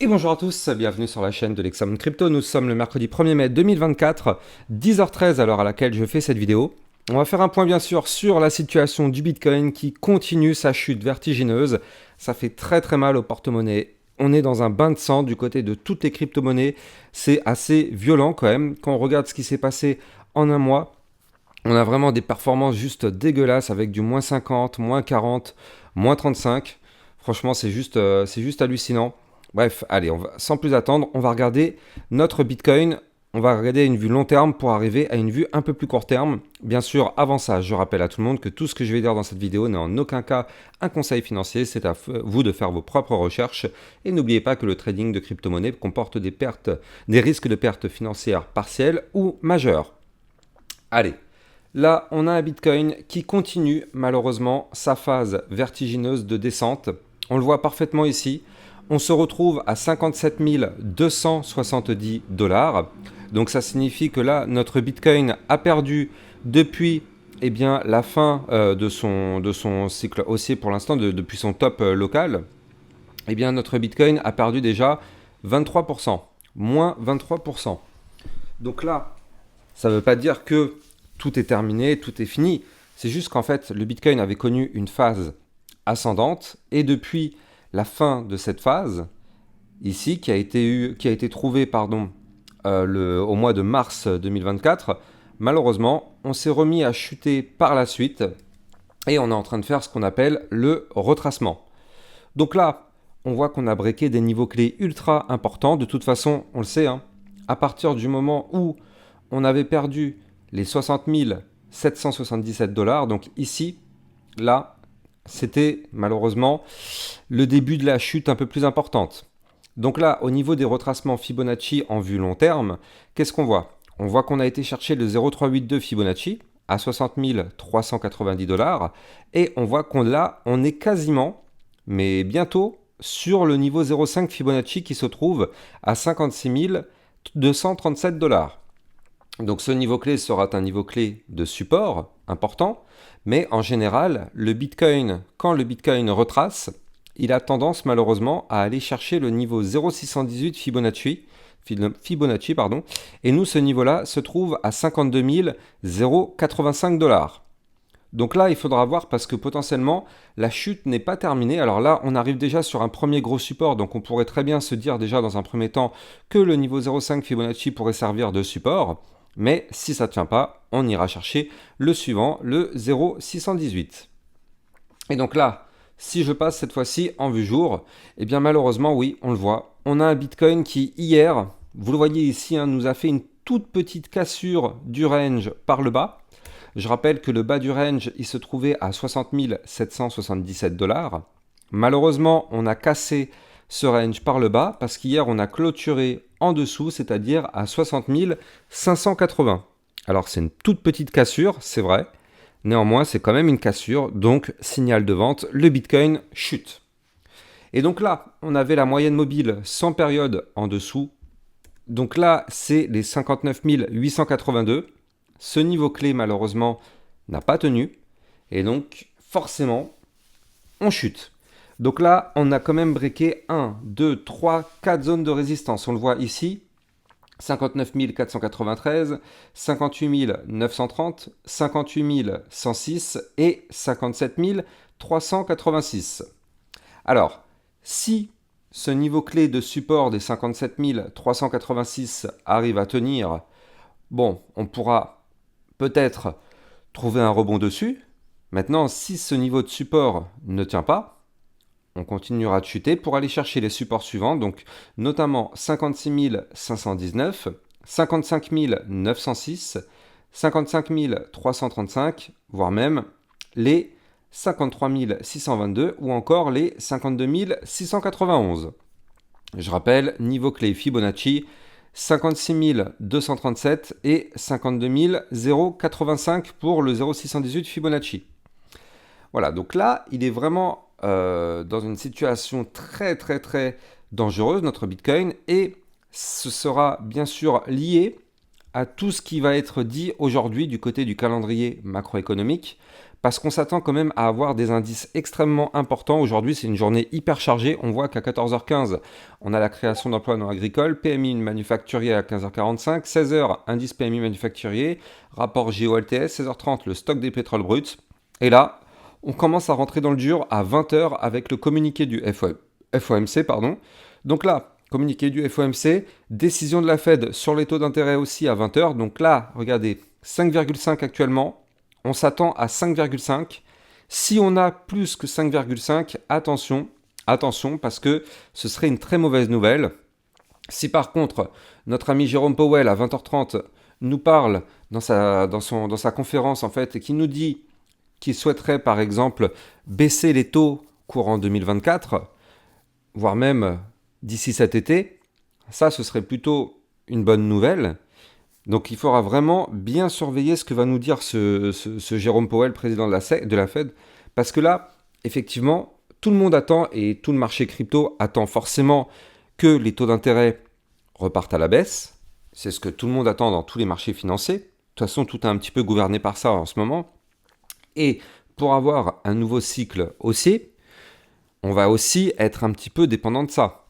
Et bonjour à tous, bienvenue sur la chaîne de l'Examen Crypto. Nous sommes le mercredi 1er mai 2024, 10h13 à l'heure à laquelle je fais cette vidéo. On va faire un point bien sûr sur la situation du Bitcoin qui continue sa chute vertigineuse. Ça fait très mal au porte-monnaie. On est dans un bain de sang du côté de toutes les crypto-monnaies. C'est assez violent quand même. Quand on regarde ce qui s'est passé en un mois, on a vraiment des performances juste dégueulasses avec du moins 50, moins 40, moins 35. Franchement, c'est juste hallucinant. Bref, allez, sans plus attendre, on va regarder notre Bitcoin. On va regarder une vue long terme pour arriver à une vue un peu plus court terme. Bien sûr, avant ça, je rappelle à tout le monde que tout ce que je vais dire dans cette vidéo n'est en aucun cas un conseil financier. C'est à vous de faire vos propres recherches. Et n'oubliez pas que le trading de crypto-monnaie comporte des risques de pertes financières partielles ou majeures. Allez. Là, on a un Bitcoin qui continue malheureusement sa phase vertigineuse de descente. On le voit parfaitement ici. On se retrouve à 57 270 $. Donc ça signifie que là, notre Bitcoin a perdu depuis la fin de son cycle haussier pour l'instant, depuis son top local. Notre Bitcoin a perdu déjà 23%, moins 23%. Donc là, ça ne veut pas dire que tout est terminé, tout est fini. C'est juste qu'en fait, le Bitcoin avait connu une phase ascendante et depuis la fin de cette phase, ici, qui a été trouvée au mois de mars 2024, malheureusement, on s'est remis à chuter par la suite et on est en train de faire ce qu'on appelle le retracement. Donc là, on voit qu'on a breaké des niveaux clés ultra importants. De toute façon, on le sait, à partir du moment où on avait perdu les 60 777 $, donc ici, là, c'était malheureusement le début de la chute un peu plus importante. Donc là, au niveau des retracements Fibonacci en vue long terme, qu'est-ce qu'on voit? On voit qu'on a été chercher le 0,382 Fibonacci à 60 390 $, et on voit on est quasiment, mais bientôt, sur le niveau 0,5 Fibonacci qui se trouve à 56 237 $. Donc ce niveau clé sera un niveau clé de support important, mais en général, quand le Bitcoin retrace, il a tendance malheureusement à aller chercher le niveau 0,618 Fibonacci, et nous ce niveau-là se trouve à 52 085 $. Donc là, il faudra voir parce que potentiellement, la chute n'est pas terminée. Alors là, on arrive déjà sur un premier gros support, donc on pourrait très bien se dire déjà dans un premier temps que le niveau 0,5 Fibonacci pourrait servir de support. Mais si ça ne tient pas, on ira chercher le suivant, le 0,618. Et donc là, si je passe cette fois-ci en vue jour, malheureusement, oui, on le voit. On a un Bitcoin qui, hier, vous le voyez ici, nous a fait une toute petite cassure du range par le bas. Je rappelle que le bas du range, il se trouvait à 60 777 $. Malheureusement, on a cassé ce range par le bas parce qu'hier, on a clôturé en dessous, c'est-à-dire à 60 580. Alors, c'est une toute petite cassure, c'est vrai. Néanmoins, c'est quand même une cassure, donc signal de vente, le Bitcoin chute. Et donc là, on avait la moyenne mobile sans période en dessous. Donc là, c'est les 59 882. Ce niveau clé, malheureusement, n'a pas tenu. Et donc, forcément, on chute. Donc là, on a quand même breaké 1, 2, 3, 4 zones de résistance. On le voit ici, 59 493, 58 930, 58 106 et 57 386. Alors, si ce niveau clé de support des 57 386 arrive à tenir, bon, on pourra peut-être trouver un rebond dessus. Maintenant, si ce niveau de support ne tient pas, on continuera de chuter pour aller chercher les supports suivants, donc notamment 56 519, 55 906, 55 335, voire même les 53 622 ou encore les 52 691. Je rappelle, niveau clé Fibonacci, 56 237 et 52 085 pour le 0,618 Fibonacci. Voilà, donc là, il est vraiment dans une situation très dangereuse, notre Bitcoin, et ce sera bien sûr lié à tout ce qui va être dit aujourd'hui du côté du calendrier macroéconomique, parce qu'on s'attend quand même à avoir des indices extrêmement importants. Aujourd'hui, c'est une journée hyper chargée. On voit qu'à 14h15, on a la création d'emplois non agricoles, PMI manufacturier à 15h45, 16h, indice PMI manufacturier, rapport GOLTS, 16h30, le stock des pétroles bruts. Et là, on commence à rentrer dans le dur à 20h avec le communiqué du FOMC. Donc là, communiqué du FOMC, décision de la Fed sur les taux d'intérêt aussi à 20h. Donc là, regardez, 5,5 actuellement. On s'attend à 5,5. Si on a plus que 5,5, attention, parce que ce serait une très mauvaise nouvelle. Si par contre, notre ami Jérôme Powell à 20h30 nous parle dans sa conférence en fait et qui nous dit qu'il souhaiterait par exemple baisser les taux courant 2024, voire même d'ici cet été, ça ce serait plutôt une bonne nouvelle. Donc il faudra vraiment bien surveiller ce que va nous dire ce Jérôme Powell, président de la Fed, parce que là, effectivement, tout le monde attend et tout le marché crypto attend forcément que les taux d'intérêt repartent à la baisse. C'est ce que tout le monde attend dans tous les marchés financiers. De toute façon, tout est un petit peu gouverné par ça en ce moment. Et pour avoir un nouveau cycle haussier, on va aussi être un petit peu dépendant de ça.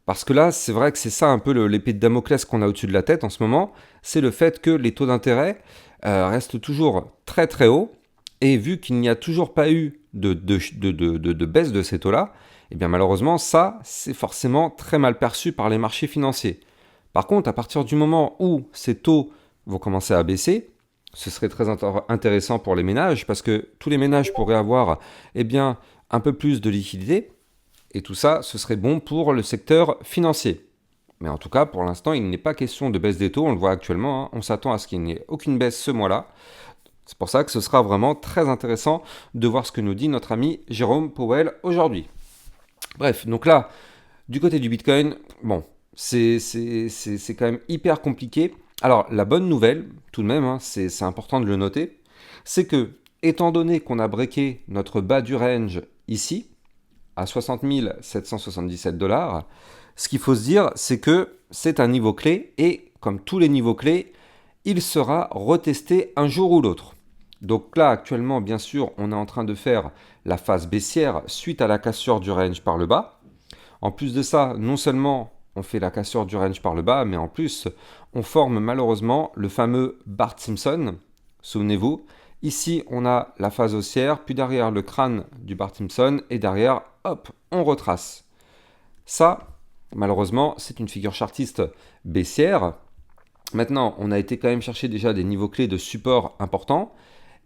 Parce que là, c'est vrai que c'est ça un peu l'épée de Damoclès qu'on a au-dessus de la tête en ce moment, c'est le fait que les taux d'intérêt restent toujours très très hauts, et vu qu'il n'y a toujours pas eu de baisse de ces taux-là, eh bien malheureusement, ça, c'est forcément très mal perçu par les marchés financiers. Par contre, à partir du moment où ces taux vont commencer à baisser, ce serait très intéressant pour les ménages, parce que tous les ménages pourraient avoir eh bien, un peu plus de liquidité. Et tout ça, ce serait bon pour le secteur financier. Mais en tout cas, pour l'instant, il n'est pas question de baisse des taux. On le voit actuellement, hein. On s'attend à ce qu'il n'y ait aucune baisse ce mois-là. C'est pour ça que ce sera vraiment très intéressant de voir ce que nous dit notre ami Jérôme Powell aujourd'hui. Bref, donc là, du côté du Bitcoin, bon, c'est quand même hyper compliqué. Alors, la bonne nouvelle, tout de même, hein, c'est important de le noter, c'est que, étant donné qu'on a breaké notre bas du range ici, à 60 777 $, ce qu'il faut se dire, c'est que c'est un niveau clé et comme tous les niveaux clés, il sera retesté un jour ou l'autre. Donc là, actuellement, bien sûr, on est en train de faire la phase baissière suite à la cassure du range par le bas. En plus de ça, non seulement on fait la cassure du range par le bas, mais en plus, on forme malheureusement le fameux Bart-Simpson. Souvenez-vous, ici, on a la phase haussière, puis derrière le crâne du Bart-Simpson, et derrière, hop, on retrace. Ça, malheureusement, c'est une figure chartiste baissière. Maintenant, on a été quand même chercher déjà des niveaux clés de support importants,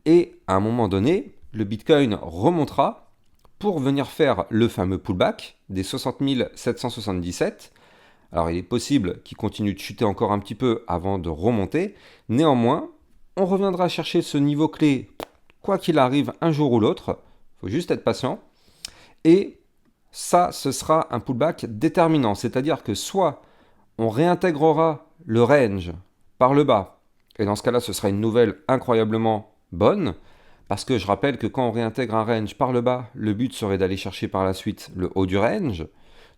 et à un moment donné, le Bitcoin remontera pour venir faire le fameux pullback des 60 777. Alors, il est possible qu'il continue de chuter encore un petit peu avant de remonter. Néanmoins, on reviendra chercher ce niveau clé, quoi qu'il arrive, un jour ou l'autre. Il faut juste être patient. Et ça, ce sera un pullback déterminant. C'est-à-dire que soit on réintégrera le range par le bas, et dans ce cas-là, ce sera une nouvelle incroyablement bonne, parce que je rappelle que quand on réintègre un range par le bas, le but serait d'aller chercher par la suite le haut du range.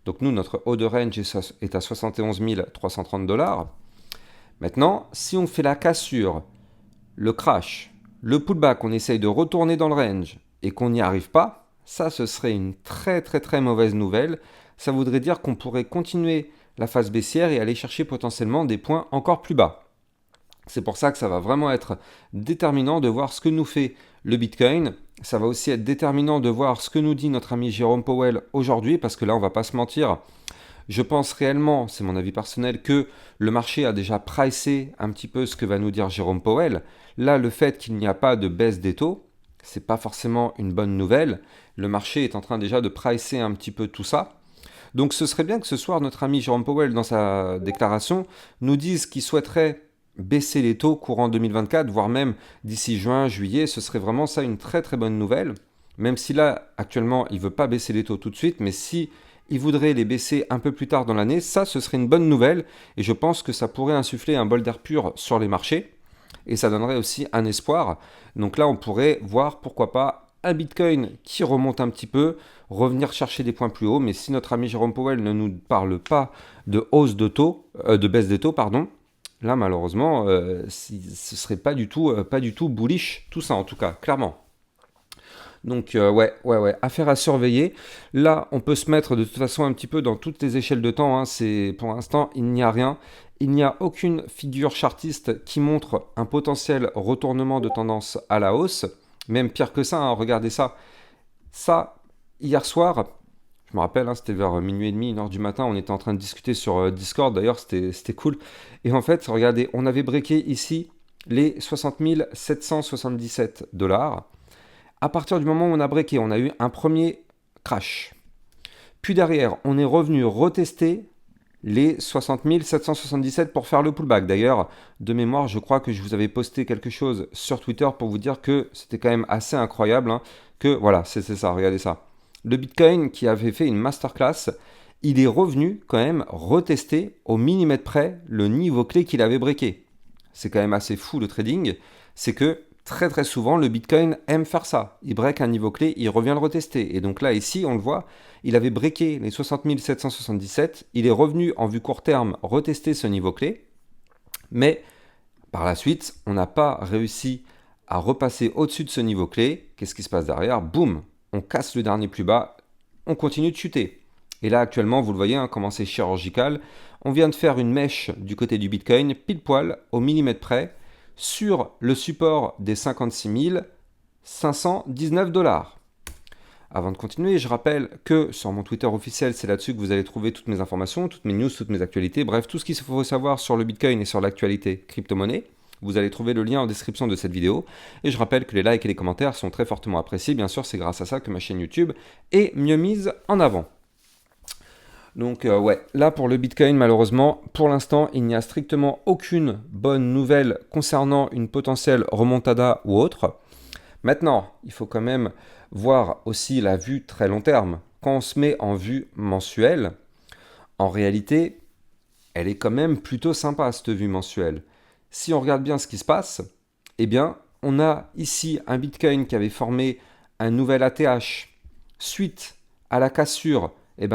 Donc nous, notre haut de range est à 71 330 $. Maintenant, si on fait la cassure, le crash, le pullback, on essaye de retourner dans le range et qu'on n'y arrive pas, ça, ce serait une très très très mauvaise nouvelle. Ça voudrait dire qu'on pourrait continuer la phase baissière et aller chercher potentiellement des points encore plus bas. C'est pour ça que ça va vraiment être déterminant de voir ce que nous fait le Bitcoin. Ça va aussi être déterminant de voir ce que nous dit notre ami Jérôme Powell aujourd'hui, parce que là, on va pas se mentir. Je pense réellement, c'est mon avis personnel, que le marché a déjà pricé un petit peu ce que va nous dire Jérôme Powell. Là, le fait qu'il n'y a pas de baisse des taux, c'est pas forcément une bonne nouvelle. Le marché est en train déjà de pricer un petit peu tout ça. Donc ce serait bien que ce soir, notre ami Jérôme Powell, dans sa déclaration, nous dise qu'il souhaiterait baisser les taux courant 2024, voire même d'ici juin, juillet. Ce serait vraiment ça une très très bonne nouvelle. Même si là, actuellement, il ne veut pas baisser les taux tout de suite, mais si il voudrait les baisser un peu plus tard dans l'année, ça, ce serait une bonne nouvelle. Et je pense que ça pourrait insuffler un bol d'air pur sur les marchés. Et ça donnerait aussi un espoir. Donc là, on pourrait voir, pourquoi pas, un Bitcoin qui remonte un petit peu, revenir chercher des points plus hauts. Mais si notre ami Jérôme Powell ne nous parle pas de hausse de taux, de baisse des taux, pardon, là, malheureusement, ce serait pas du tout bullish, tout ça en tout cas, clairement. Donc ouais, affaire à surveiller. Là, on peut se mettre de toute façon un petit peu dans toutes les échelles de temps, hein. C'est, pour l'instant, il n'y a rien. Il n'y a aucune figure chartiste qui montre un potentiel retournement de tendance à la hausse. Même pire que ça, hein, regardez ça. Ça, hier soir, je me rappelle, hein, c'était vers minuit et demi, 1 heure du matin, on était en train de discuter sur Discord, d'ailleurs c'était cool. Et en fait, regardez, on avait breaké ici les 60 777 dollars. À partir du moment où on a breaké, on a eu un premier crash. Puis derrière, on est revenu retester les 60 777 pour faire le pullback. D'ailleurs, de mémoire, je crois que je vous avais posté quelque chose sur Twitter pour vous dire que c'était quand même assez incroyable, hein, que voilà, c'est ça, regardez ça. Le Bitcoin qui avait fait une masterclass, il est revenu quand même retester au millimètre près le niveau clé qu'il avait breaké. C'est quand même assez fou le trading, c'est que très très souvent le Bitcoin aime faire ça. Il break un niveau clé, il revient le retester. Et donc là ici on le voit, il avait breaké les 60 777, il est revenu en vue court terme retester ce niveau clé, mais par la suite on n'a pas réussi à repasser au-dessus de ce niveau clé. Qu'est-ce qui se passe derrière? Boum, on casse le dernier plus bas, on continue de chuter. Et là actuellement vous le voyez, hein, comment c'est chirurgical, on vient de faire une mèche du côté du Bitcoin, pile poil au millimètre près, sur le support des 56 519 dollars. Avant de continuer, je rappelle que sur mon Twitter officiel, c'est là-dessus que vous allez trouver toutes mes informations, toutes mes news, toutes mes actualités, bref, tout ce qu'il faut savoir sur le Bitcoin et sur l'actualité crypto-monnaie. Vous allez trouver le lien en description de cette vidéo. Et je rappelle que les likes et les commentaires sont très fortement appréciés. Bien sûr, c'est grâce à ça que ma chaîne YouTube est mieux mise en avant. Donc ouais, là pour le Bitcoin, malheureusement, pour l'instant, il n'y a strictement aucune bonne nouvelle concernant une potentielle remontada ou autre. Maintenant, il faut quand même voir aussi la vue très long terme. Quand on se met en vue mensuelle, en réalité, elle est quand même plutôt sympa cette vue mensuelle. Si on regarde bien ce qui se passe, eh bien, on a ici un Bitcoin qui avait formé un nouvel ATH suite à la cassure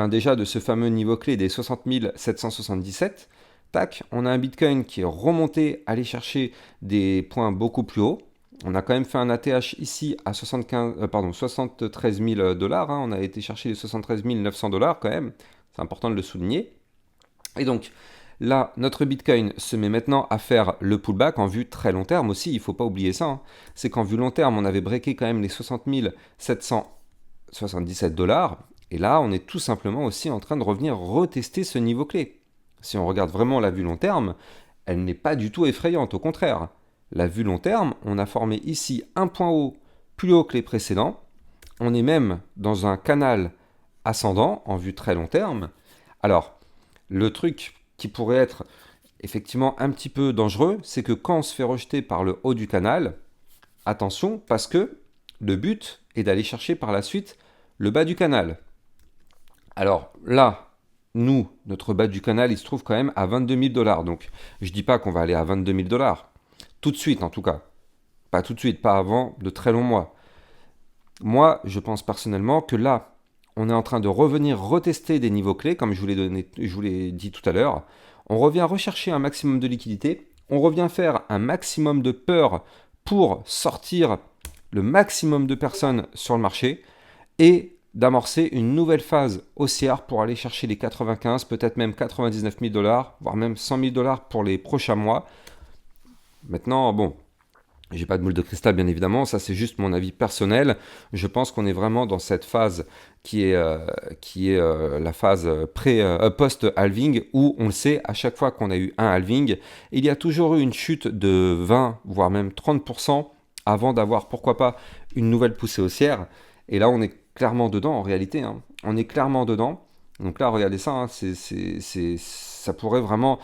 déjà de ce fameux niveau clé des 60 777. Tac, on a un Bitcoin qui est remonté, aller chercher des points beaucoup plus hauts. On a quand même fait un ATH ici à 73 000 dollars. On a été chercher les 73 900 dollars quand même. C'est important de le souligner. Et donc là, notre Bitcoin se met maintenant à faire le pullback en vue très long terme aussi. Il ne faut pas oublier ça, hein. C'est qu'en vue long terme, on avait breaké quand même les 60 777 dollars. Et là, on est tout simplement aussi en train de revenir retester ce niveau clé. Si on regarde vraiment la vue long terme, elle n'est pas du tout effrayante, au contraire. La vue long terme, on a formé ici un point haut plus haut que les précédents. On est même dans un canal ascendant en vue très long terme. Alors, le truc qui pourrait être effectivement un petit peu dangereux, c'est que quand on se fait rejeter par le haut du canal, attention, parce que le but est d'aller chercher par la suite le bas du canal. Alors là, nous, notre bas du canal, il se trouve quand même à 22 000 dollars. Donc, je ne dis pas qu'on va aller à 22 000 dollars. Tout de suite, en tout cas. Pas tout de suite, pas avant de très longs mois. Moi, je pense personnellement que là, on est en train de revenir retester des niveaux clés, comme je vous l'ai dit tout à l'heure. On revient rechercher un maximum de liquidité. On revient faire un maximum de peur pour sortir le maximum de personnes sur le marché. Et d'amorcer une nouvelle phase haussière pour aller chercher les 95, peut-être même 99 000 dollars, voire même 100 000 dollars pour les prochains mois. Maintenant, bon, j'ai pas de boule de cristal bien évidemment, ça c'est juste mon avis personnel. Je pense qu'on est vraiment dans cette phase qui est la phase post-halving où on le sait, à chaque fois qu'on a eu un halving, il y a toujours eu une chute de 20 voire même 30% avant d'avoir pourquoi pas une nouvelle poussée haussière. Et là on est clairement dedans en réalité, hein. On est clairement dedans. Donc là regardez ça, hein, ça pourrait vraiment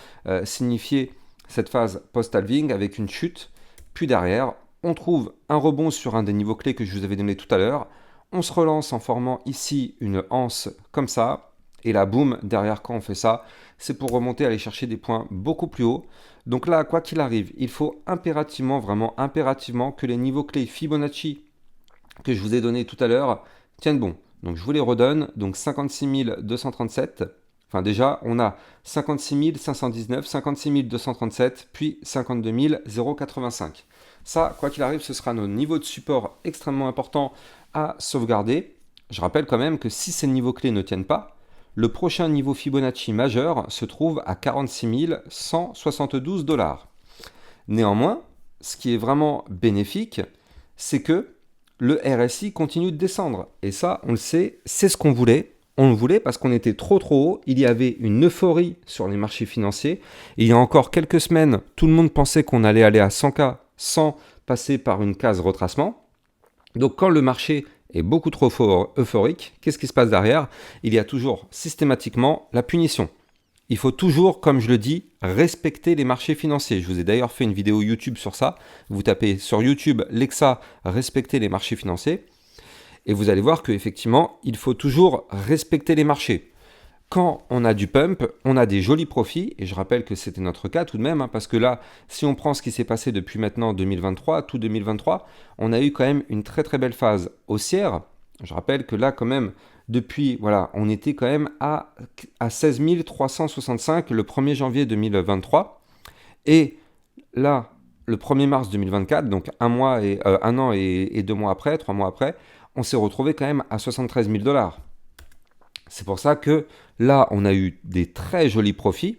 signifier cette phase post-halving avec une chute. Puis derrière, on trouve un rebond sur un des niveaux clés que je vous avais donné tout à l'heure. On se relance en formant ici une anse comme ça. Et là, boum, derrière quand on fait ça, c'est pour remonter, aller chercher des points beaucoup plus hauts. Donc là, quoi qu'il arrive, il faut impérativement, vraiment impérativement, que les niveaux clés Fibonacci que je vous ai donnés tout à l'heure tiennent bon. Donc je vous les redonne. Donc 56 237, Enfin déjà, on a 56 519, 56 237, puis 52 085. Ça, quoi qu'il arrive, ce sera nos niveaux de support extrêmement importants à sauvegarder. Je rappelle quand même que si ces niveaux clés ne tiennent pas, le prochain niveau Fibonacci majeur se trouve à 46 172 $. Néanmoins, ce qui est vraiment bénéfique, c'est que le RSI continue de descendre. Et ça, on le sait, c'est ce qu'on voulait. On le voulait parce qu'on était trop haut. Il y avait une euphorie sur les marchés financiers. Et il y a encore quelques semaines, tout le monde pensait qu'on allait aller à 100K sans passer par une case retracement. Donc quand le marché est beaucoup trop euphorique, qu'est-ce qui se passe derrière? Il y a toujours systématiquement la punition. Il faut toujours, comme je le dis, respecter les marchés financiers. Je vous ai d'ailleurs fait une vidéo YouTube sur ça. Vous tapez sur YouTube Lexa respecter les marchés financiers. Et vous allez voir qu'effectivement, il faut toujours respecter les marchés. Quand on a du pump, on a des jolis profits. Et je rappelle que c'était notre cas tout de même. Parce que là, si on prend ce qui s'est passé depuis maintenant 2023, tout 2023, on a eu quand même une très très belle phase haussière. Je rappelle que là, quand même, depuis, voilà, on était quand même à 16 365 le 1er janvier 2023. Et là, le 1er mars 2024, donc un an et 2 mois après, 3 mois après, on s'est retrouvé quand même à 73 000 $. C'est pour ça que là, on a eu des très jolis profits.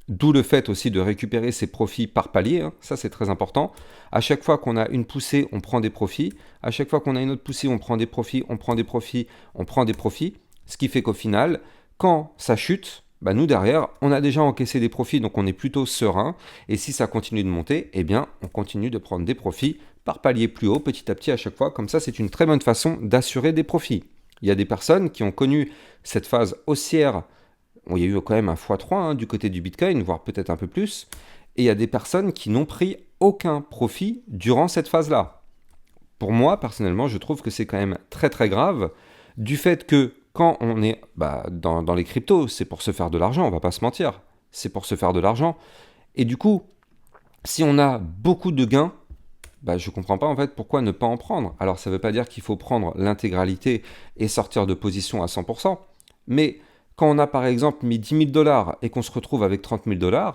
D'où le fait aussi de récupérer ces profits par palier, hein. Ça c'est très important. À chaque fois qu'on a une poussée, on prend des profits. À chaque fois qu'on a une autre poussée, on prend des profits, on prend des profits, on prend des profits. Ce qui fait qu'au final, quand ça chute, bah nous derrière, on a déjà encaissé des profits, donc on est plutôt serein. Et si ça continue de monter, eh bien on continue de prendre des profits par palier plus haut, petit à petit à chaque fois. Comme ça, c'est une très bonne façon d'assurer des profits. Il y a des personnes qui ont connu cette phase haussière. Il y a eu quand même un x3 hein, du côté du Bitcoin, voire peut-être un peu plus. Et il y a des personnes qui n'ont pris aucun profit durant cette phase-là. Pour moi, personnellement, je trouve que c'est quand même très très grave du fait que quand on est dans les cryptos, c'est pour se faire de l'argent, on va pas se mentir. C'est pour se faire de l'argent. Et du coup, si on a beaucoup de gains, je ne comprends pas en fait pourquoi ne pas en prendre. Alors ça ne veut pas dire qu'il faut prendre l'intégralité et sortir de position à 100%, mais quand on a par exemple mis 10 000 $ et qu'on se retrouve avec 30 000 $,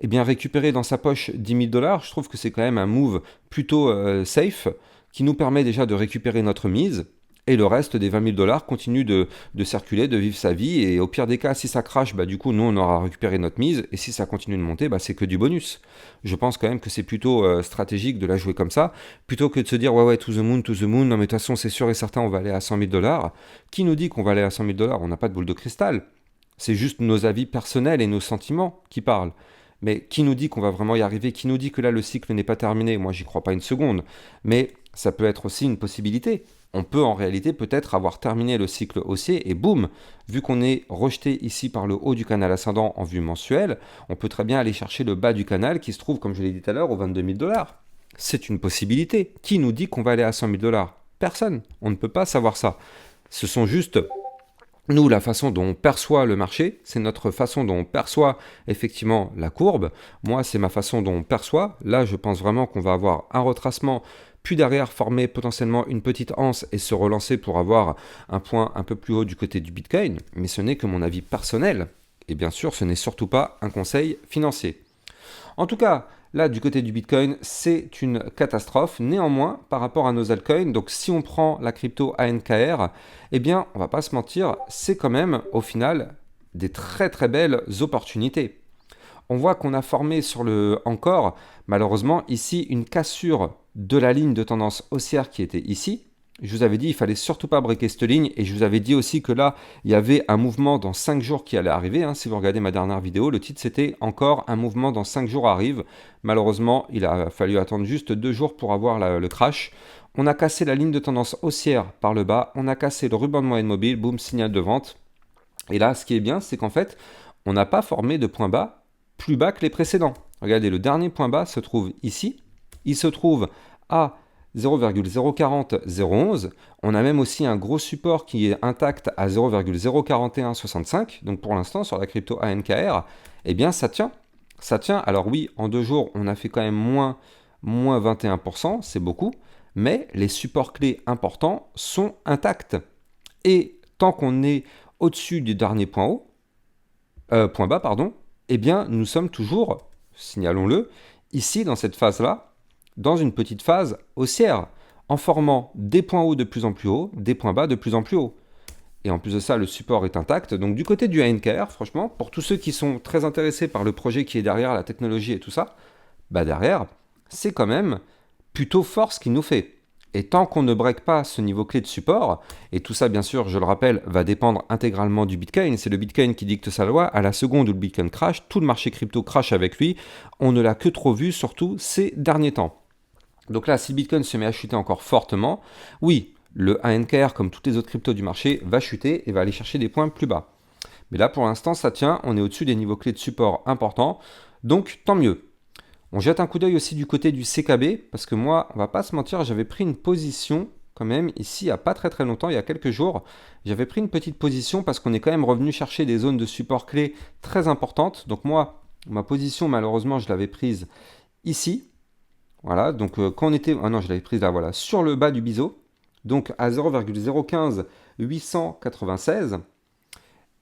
eh bien récupérer dans sa poche 10 000 $, je trouve que c'est quand même un move plutôt safe qui nous permet déjà de récupérer notre mise et le reste des 20 000 $ continue de circuler, de vivre sa vie et au pire des cas, si ça crache, du coup nous on aura récupéré notre mise et si ça continue de monter, c'est que du bonus. Je pense quand même que c'est plutôt stratégique de la jouer comme ça, plutôt que de se dire ouais, to the moon, non mais de toute façon c'est sûr et certain on va aller à 100 000 $. Qui nous dit qu'on va aller à 100 000 $? On n'a pas de boule de cristal. C'est juste nos avis personnels et nos sentiments qui parlent. Mais qui nous dit qu'on va vraiment y arriver? Qui nous dit que là le cycle n'est pas terminé? Moi j'y crois pas une seconde. Mais ça peut être aussi une possibilité. On peut en réalité peut-être avoir terminé le cycle haussier et boum, vu qu'on est rejeté ici par le haut du canal ascendant en vue mensuelle, on peut très bien aller chercher le bas du canal qui se trouve, comme je l'ai dit tout à l'heure, aux 22 000 $. C'est une possibilité. Qui nous dit qu'on va aller à 100 000 $? Personne. On ne peut pas savoir ça. Ce sont juste nous, la façon dont on perçoit le marché, c'est notre façon dont on perçoit effectivement la courbe. Moi, c'est ma façon dont on perçoit. Là, je pense vraiment qu'on va avoir un retracement, puis derrière former potentiellement une petite anse et se relancer pour avoir un point un peu plus haut du côté du Bitcoin. Mais ce n'est que mon avis personnel. Et bien sûr, ce n'est surtout pas un conseil financier. En tout cas, là, du côté du Bitcoin, c'est une catastrophe. Néanmoins, par rapport à nos altcoins, donc si on prend la crypto ANKR, eh bien, on va pas se mentir, c'est quand même, au final, des très très belles opportunités. On voit qu'on a formé sur le encore, malheureusement, ici, une cassure de la ligne de tendance haussière qui était ici. Je vous avais dit, il fallait surtout pas breaker cette ligne et je vous avais dit aussi que là, il y avait un mouvement dans 5 jours qui allait arriver. Si vous regardez ma dernière vidéo, le titre c'était encore un mouvement dans 5 jours arrive. Malheureusement, il a fallu attendre juste 2 jours pour avoir le crash. On a cassé la ligne de tendance haussière par le bas, on a cassé le ruban de moyenne mobile, boum, signal de vente. Et là, ce qui est bien, c'est qu'en fait, on n'a pas formé de point bas plus bas que les précédents. Regardez, le dernier point bas se trouve ici. Il se trouve à 0,040,011. On a même aussi un gros support qui est intact à 0,04165. Donc pour l'instant, sur la crypto ANKR, eh bien ça tient. Ça tient. Alors oui, en 2 jours, on a fait quand même moins 21%, c'est beaucoup. Mais les supports clés importants sont intacts. Et tant qu'on est au-dessus du dernier point haut, point bas, pardon, eh bien, nous sommes toujours, signalons-le, ici, dans cette phase-là, dans une petite phase haussière, en formant des points hauts de plus en plus hauts, des points bas de plus en plus hauts. Et en plus de ça, le support est intact. Donc du côté du ANKR, franchement, pour tous ceux qui sont très intéressés par le projet qui est derrière, la technologie et tout ça, bah derrière, c'est quand même plutôt fort ce qu'il nous fait. Et tant qu'on ne break pas ce niveau clé de support, et tout ça bien sûr, je le rappelle, va dépendre intégralement du Bitcoin, c'est le Bitcoin qui dicte sa loi, à la seconde où le Bitcoin crash, tout le marché crypto crash avec lui, on ne l'a que trop vu, surtout ces derniers temps. Donc là, si le Bitcoin se met à chuter encore fortement, oui, le ANKR, comme toutes les autres cryptos du marché, va chuter et va aller chercher des points plus bas. Mais là, pour l'instant, ça tient, on est au-dessus des niveaux clés de support importants, donc tant mieux. On jette un coup d'œil aussi du côté du CKB, parce que moi, on va pas se mentir, j'avais pris une position quand même ici il n'y a pas très longtemps, il y a quelques jours. J'avais pris une petite position parce qu'on est quand même revenu chercher des zones de support clés très importantes. Donc moi, ma position, malheureusement, je l'avais prise ici. Voilà, donc quand on était... Ah non, je l'avais prise là, voilà, sur le bas du biseau. Donc à 0,015 896.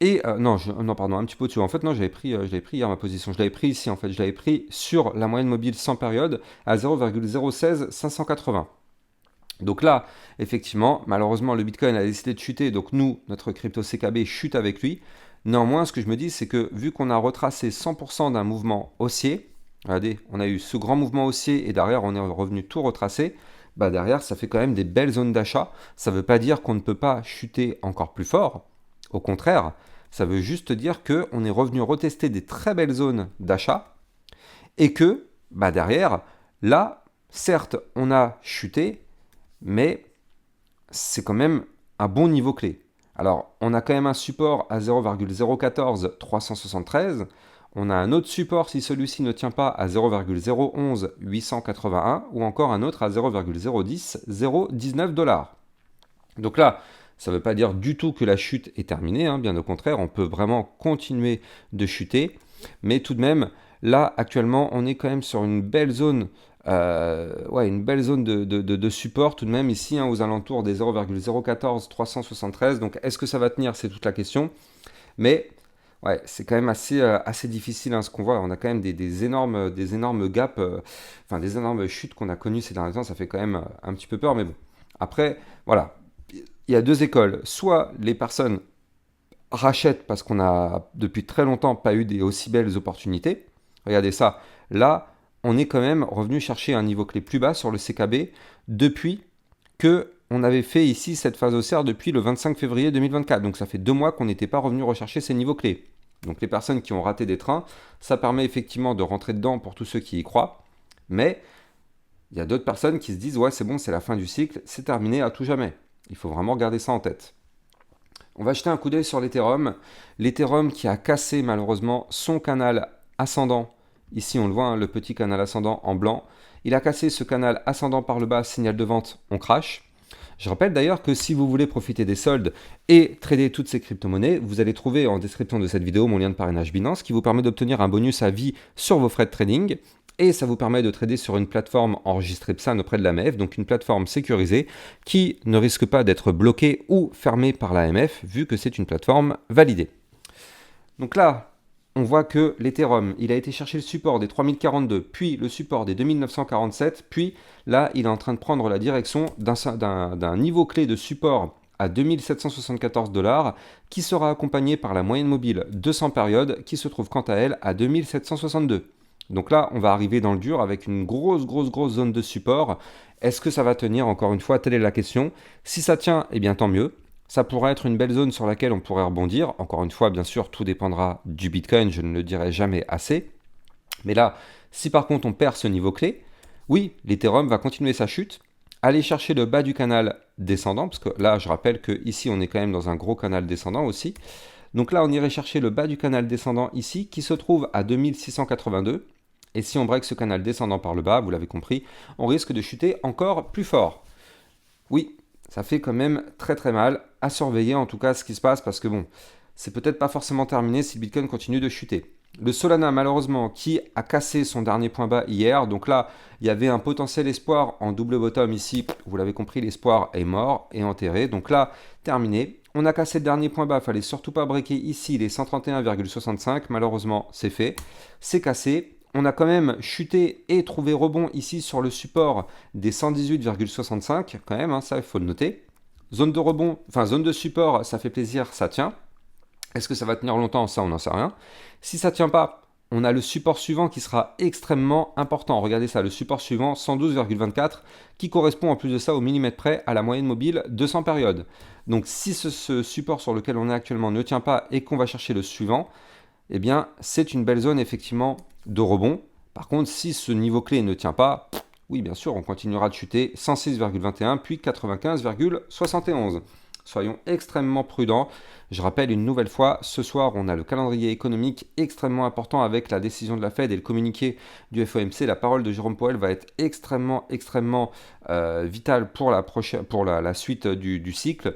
Et non, non, pardon, un petit peu au-dessus. En fait, non, je l'avais pris hier ma position. Je l'avais pris ici, en fait. Je l'avais pris sur la moyenne mobile sans période à 0,016 580. Donc là, effectivement, malheureusement, le Bitcoin a décidé de chuter. Donc nous, notre crypto CKB chute avec lui. Néanmoins, ce que je me dis, c'est que vu qu'on a retracé 100% d'un mouvement haussier, regardez, on a eu ce grand mouvement haussier et derrière, on est revenu tout retracer. Bah derrière, ça fait quand même des belles zones d'achat. Ça ne veut pas dire qu'on ne peut pas chuter encore plus fort. Au contraire, ça veut juste dire qu'on est revenu retester des très belles zones d'achat et que bah derrière, là, certes, on a chuté, mais c'est quand même un bon niveau clé. Alors, on a quand même un support à 0,014 373. On a un autre support si celui-ci ne tient pas à 0,011 881 ou encore un autre à 0,010 019 $. Donc là, ça ne veut pas dire du tout que la chute est terminée, hein, bien au contraire, on peut vraiment continuer de chuter. Mais tout de même, là, actuellement, on est quand même sur une belle zone, une belle zone de support tout de même ici, hein, aux alentours des 0,014 373. Donc est-ce que ça va tenir? C'est toute la question. Mais ouais, c'est quand même assez difficile hein, ce qu'on voit. On a quand même des énormes gaps, des énormes chutes qu'on a connues ces derniers temps. Ça fait quand même un petit peu peur, mais bon. Après, voilà, il y a deux écoles. Soit les personnes rachètent parce qu'on a depuis très longtemps pas eu des aussi belles opportunités. Regardez ça. Là, on est quand même revenu chercher un niveau clé plus bas sur le CKB depuis que on avait fait ici cette phase haussière depuis le 25 février 2024. Donc ça fait 2 mois qu'on n'était pas revenu rechercher ces niveaux clés. Donc les personnes qui ont raté des trains, ça permet effectivement de rentrer dedans pour tous ceux qui y croient. Mais il y a d'autres personnes qui se disent ouais c'est bon, c'est la fin du cycle, c'est terminé à tout jamais. Il faut vraiment garder ça en tête. On va jeter un coup d'œil sur l'Ethereum. L'Ethereum qui a cassé malheureusement son canal ascendant. Ici on le voit, hein, le petit canal ascendant en blanc. Il a cassé ce canal ascendant par le bas, signal de vente, on crash. Je rappelle d'ailleurs que si vous voulez profiter des soldes et trader toutes ces crypto-monnaies, vous allez trouver en description de cette vidéo mon lien de parrainage Binance qui vous permet d'obtenir un bonus à vie sur vos frais de trading. Et ça vous permet de trader sur une plateforme enregistrée PSAN auprès de l'AMF, donc une plateforme sécurisée qui ne risque pas d'être bloquée ou fermée par l'AMF vu que c'est une plateforme validée. Donc là, on voit que l'Ethereum, il a été chercher le support des 3042, puis le support des 2947, puis là, il est en train de prendre la direction d'un niveau clé de support à 2774 $, qui sera accompagné par la moyenne mobile 200 périodes, qui se trouve quant à elle à 2762. Donc là, on va arriver dans le dur avec une grosse zone de support. Est-ce que ça va tenir? Encore une fois, telle est la question. Si ça tient, eh bien tant mieux. Ça pourrait être une belle zone sur laquelle on pourrait rebondir. Encore une fois, bien sûr, tout dépendra du Bitcoin, je ne le dirai jamais assez. Mais là, si par contre on perd ce niveau clé, oui, l'Ethereum va continuer sa chute, aller chercher le bas du canal descendant, parce que là, je rappelle qu'ici, on est quand même dans un gros canal descendant aussi. Donc là, on irait chercher le bas du canal descendant ici, qui se trouve à 2682. Et si on break ce canal descendant par le bas, vous l'avez compris, on risque de chuter encore plus fort. Oui, ça fait quand même très mal à surveiller en tout cas ce qui se passe parce que bon, c'est peut-être pas forcément terminé si le Bitcoin continue de chuter. Le Solana malheureusement qui a cassé son dernier point bas hier, donc là il y avait un potentiel espoir en double bottom ici, vous l'avez compris, l'espoir est mort et enterré, donc là terminé. On a cassé le dernier point bas, fallait surtout pas breaker ici les 131,65. Malheureusement, c'est fait. C'est cassé. On a quand même chuté et trouvé rebond ici sur le support des 118,65. Quand même, hein, ça, il faut le noter. Zone de rebond, enfin zone de support, ça fait plaisir, ça tient. Est-ce que ça va tenir longtemps? Ça, on n'en sait rien. Si ça ne tient pas, on a le support suivant qui sera extrêmement important. Regardez ça, le support suivant, 112,24, qui correspond en plus de ça au millimètre près à la moyenne mobile 200 périodes. Donc si ce support sur lequel on est actuellement ne tient pas et qu'on va chercher le suivant, eh bien c'est une belle zone effectivement de rebond. Par contre, si ce niveau clé ne tient pas, oui bien sûr, on continuera de chuter 106,21 puis 95,71. Soyons extrêmement prudents. Je rappelle une nouvelle fois, ce soir, on a le calendrier économique extrêmement important avec la décision de la Fed et le communiqué du FOMC. La parole de Jérôme Powell va être extrêmement vitale pour la suite du cycle.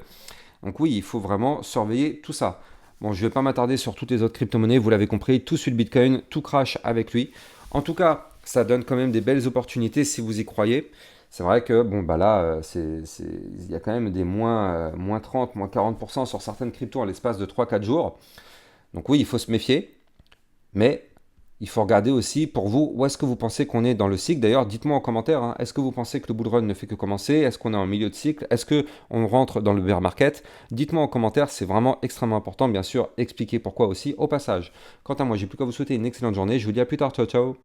Donc oui, il faut vraiment surveiller tout ça. Bon, je ne vais pas m'attarder sur toutes les autres crypto-monnaies, vous l'avez compris, tout suit le Bitcoin, tout crash avec lui. En tout cas, ça donne quand même des belles opportunités si vous y croyez. C'est vrai que bon bah là, il y a quand même des moins 30, moins 40% sur certaines cryptos en l'espace de 3-4 jours. Donc oui, il faut se méfier, mais il faut regarder aussi pour vous où est-ce que vous pensez qu'on est dans le cycle. D'ailleurs, dites-moi en commentaire, hein, est-ce que vous pensez que le bull run ne fait que commencer? Est-ce qu'on est en milieu de cycle? Est-ce qu'on rentre dans le bear market? Dites-moi en commentaire, c'est vraiment extrêmement important. Bien sûr, expliquez pourquoi aussi au passage. Quant à moi, j'ai plus qu'à vous souhaiter une excellente journée. Je vous dis à plus tard, ciao ciao.